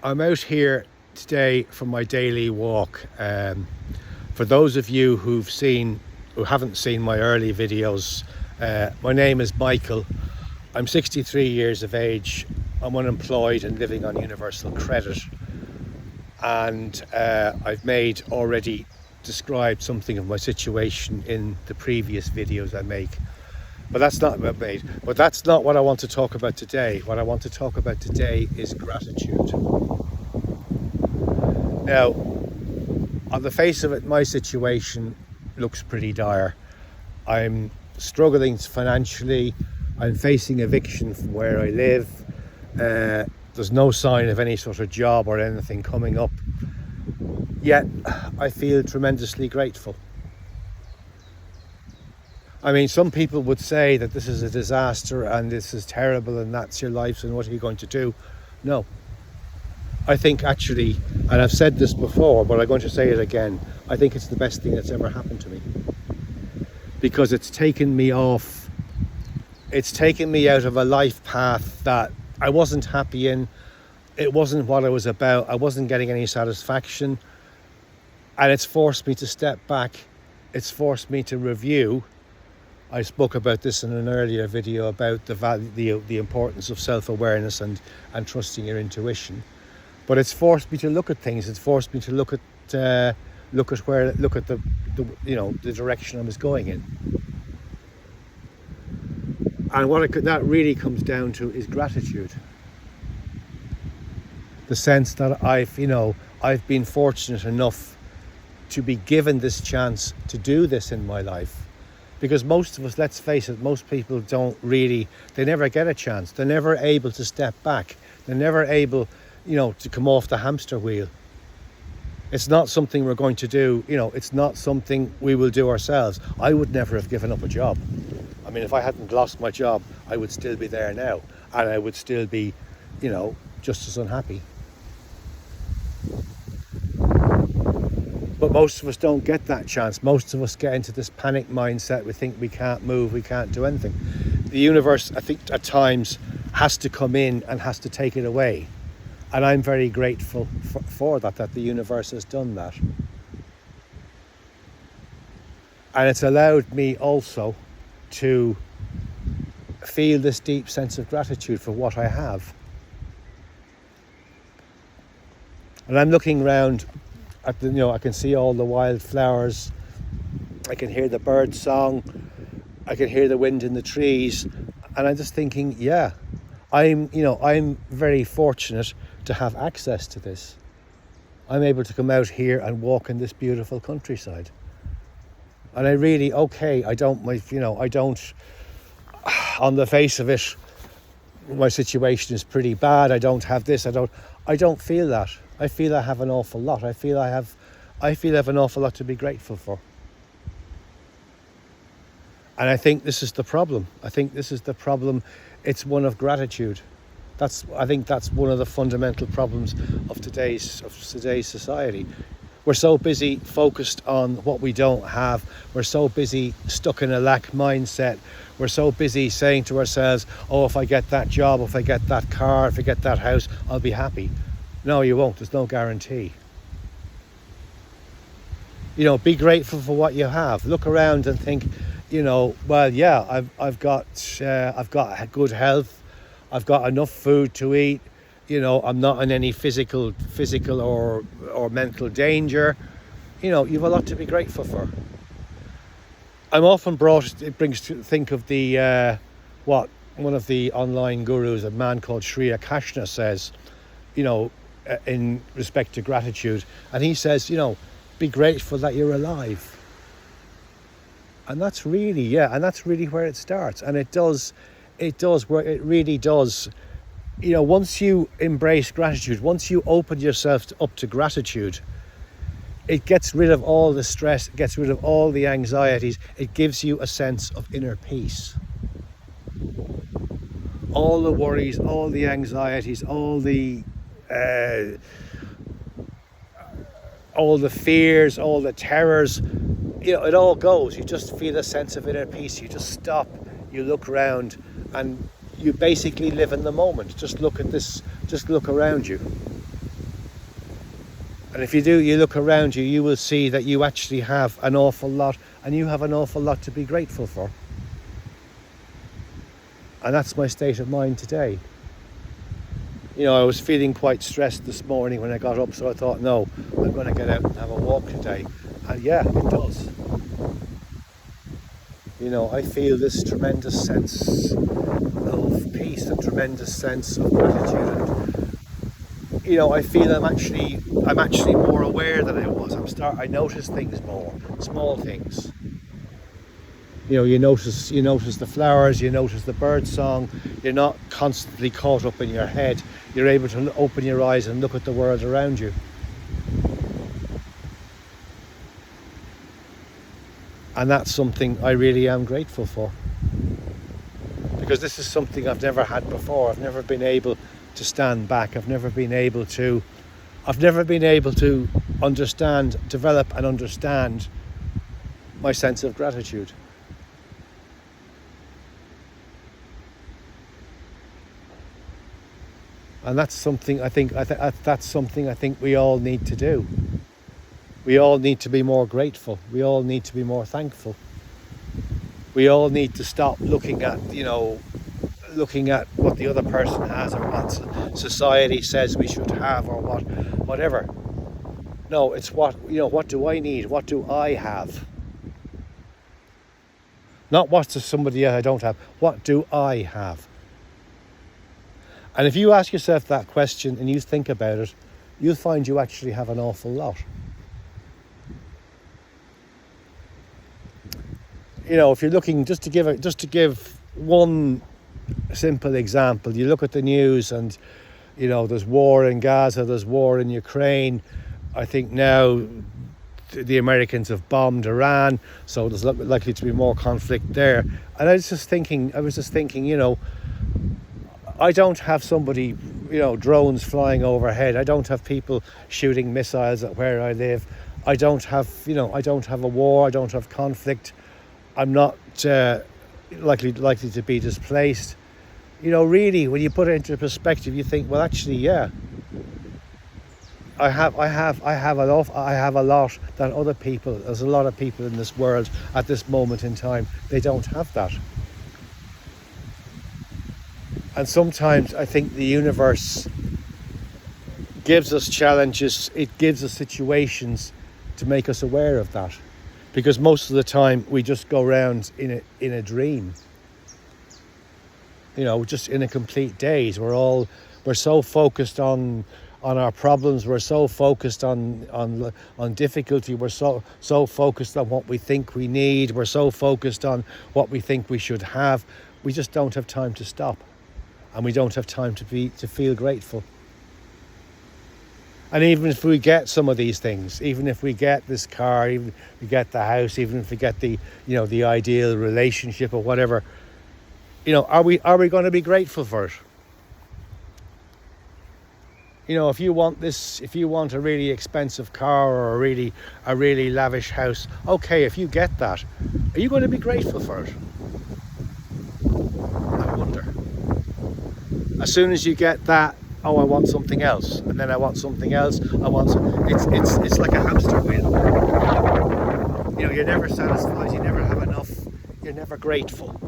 I'm out here today for my daily walk. For those of you who haven't seen my early videos, my name is Michael. I'm 63 years of age. I'm unemployed and living on universal credit. And I've already described something of my situation in the previous videos I make. But that's not what I want to talk about today. What I want to talk about today is gratitude. Now, on the face of it, my situation looks pretty dire. I'm struggling financially. I'm facing eviction from where I live. There's no sign of any sort of job or anything coming up. Yet, I feel tremendously grateful. I mean, some people would say that this is a disaster and this is terrible and that's your life and what are you going to do? No. I think actually, and I've said this before, but I'm going to say it again, I think it's the best thing that's ever happened to me. Because it's taken me out of a life path that I wasn't happy in. It wasn't what I was about. I wasn't getting any satisfaction. And it's forced me to step back. It's forced me to review. I spoke about this in an earlier video about the importance of self-awareness and trusting your intuition. But it's forced me to look at things. It's forced me to look at the direction I was going in. And that really comes down to is gratitude. The sense that I've been fortunate enough to be given this chance to do this in my life. Because most of us, let's face it, most people they never get a chance. They're never able to step back. They're never able, to come off the hamster wheel. It's not something we're going to do, it's not something we will do ourselves. I would never have given up a job. I mean, if I hadn't lost my job, I would still be there now. And I would still be, just as unhappy. But most of us don't get that chance. Most of us get into this panic mindset. We think we can't move, we can't do anything. The universe, I think, at times has to come in and has to take it away. And I'm very grateful for that the universe has done that. And it's allowed me also to feel this deep sense of gratitude for what I have. And I'm looking around at I can see all the wildflowers. I can hear the bird song. I can hear the wind in the trees. And I'm just thinking, yeah, I'm very fortunate to have access to this. I'm able to come out here and walk in this beautiful countryside. And I don't, on the face of it, my situation is pretty bad. I don't have this. I don't feel that. I feel I have an awful lot. I feel I have an awful lot to be grateful for. And I think this is the problem. It's one of gratitude. I think that's one of the fundamental problems of today's society. We're so busy focused on what we don't have. We're so busy stuck in a lack mindset. We're so busy saying to ourselves, oh, if I get that job, if I get that car, if I get that house, I'll be happy. No, you won't. There's no guarantee. Be grateful for what you have. Look around and think, well, yeah, I've got good health. I've got enough food to eat. I'm not in any physical or mental danger. You've a lot to be grateful for. I'm often think of what one of the online gurus, a man called Sri Akashna, says, in respect to gratitude. And he says, be grateful that you're alive. And that's really where it starts. And it really does. Once you embrace gratitude, once you open yourself up to gratitude, it gets rid of all the stress, it gets rid of all the anxieties, it gives you a sense of inner peace. All the worries, all the anxieties, all the fears, all the terrors, it all goes. You just feel a sense of inner peace. You just stop, you look around, and you basically live in the moment. Just look around you. And if you do, you look around you, you will see that you actually have an awful lot, and you have an awful lot to be grateful for. And that's my state of mind today. You know, I was feeling quite stressed this morning when I got up, so I thought, no, I'm going to get out and have a walk today. And yeah, it does. You know, I feel this tremendous sense of peace, a tremendous sense of gratitude, and you know, I feel I'm actually more aware than I was. I notice things more, small things. You know, you notice the flowers, you notice the bird song. You're not constantly caught up in your head. You're able to open your eyes and look at the world around you. And that's something I really am grateful for. Because this is something I've never had before. I've never been able to stand back. I've never been able to develop and understand my sense of gratitude. And that's something I think we all need to do. We all need to be more grateful. We all need to be more thankful. We all need to stop looking at what the other person has, or what society says we should have, or whatever. No, it's what do I need? What do I have? Not what does somebody else I don't have. What do I have? And if you ask yourself that question and you think about it, you'll find you actually have an awful lot. You know, if you're looking, just to give one simple example, you look at the news and, you know, there's war in Gaza, there's war in Ukraine. I think now the Americans have bombed Iran, so there's likely to be more conflict there. And I was just thinking, you know, I don't have somebody, you know, drones flying overhead. I don't have people shooting missiles at where I live. I don't have a war. I don't have conflict. I'm not likely to be displaced. You know, really, when you put it into perspective, you think, well, actually, yeah, I have a lot that other people. There's a lot of people in this world at this moment in time. They don't have that. And sometimes I think the universe gives us challenges, it gives us situations to make us aware of that. Because most of the time we just go around in a dream. You know, just in a complete daze. We're so focused on our problems, we're so focused on difficulty, we're so focused on what we think we need, we're so focused on what we think we should have. We just don't have time to stop. And we don't have time to feel grateful. And even if we get some of these things, even if we get this car, even if we get the house, even if we get the ideal relationship or whatever, you know, are we going to be grateful for it? You know, if you want a really expensive car or a really lavish house, okay, if you get that, are you going to be grateful for it? I wonder. As soon as you get that, oh, I want something else, and then I want something else. It's like a hamster wheel. You know, you're never satisfied. You never have enough. You're never grateful.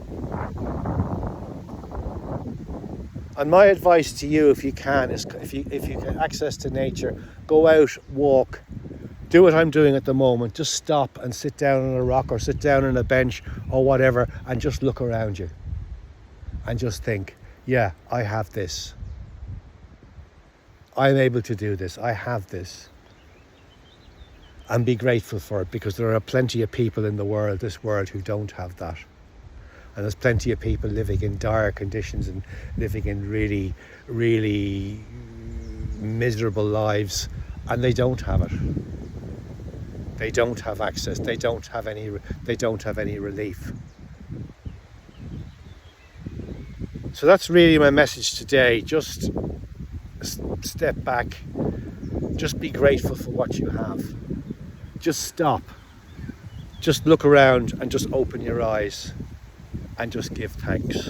And my advice to you, if you can, is if you get access to nature, go out, walk, do what I'm doing at the moment. Just stop and sit down on a rock or sit down on a bench or whatever, and just look around you, and just think. Yeah, I have this. I'm able to do this. I have this. And be grateful for it, because there are plenty of people in this world who don't have that. And there's plenty of people living in dire conditions and living in really, really miserable lives, and they don't have it. They don't have access. They don't have any relief. So that's really my message today. Just step back. Just be grateful for what you have. Just stop. Just look around and just open your eyes and just give thanks.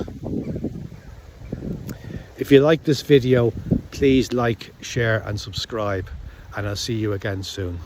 If you like this video, please like, share and subscribe. and I'll see you again soon.